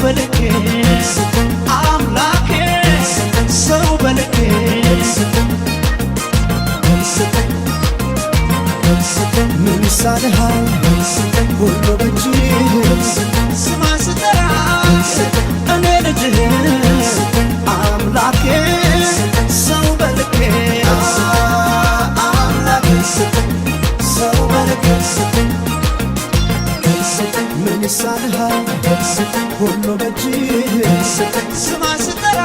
በልኬ አምላኬ ሰው በልኬ ምን ይሳንሃል ሁሉ በእጅህ ስማ ስጠራ እኔ ልጅህ አምላኬ ሰው በልኬ አምላኬ ሰው በልኬ ምን ይሳንሃል ሁሉ በእጅህ ስማ ስጠራ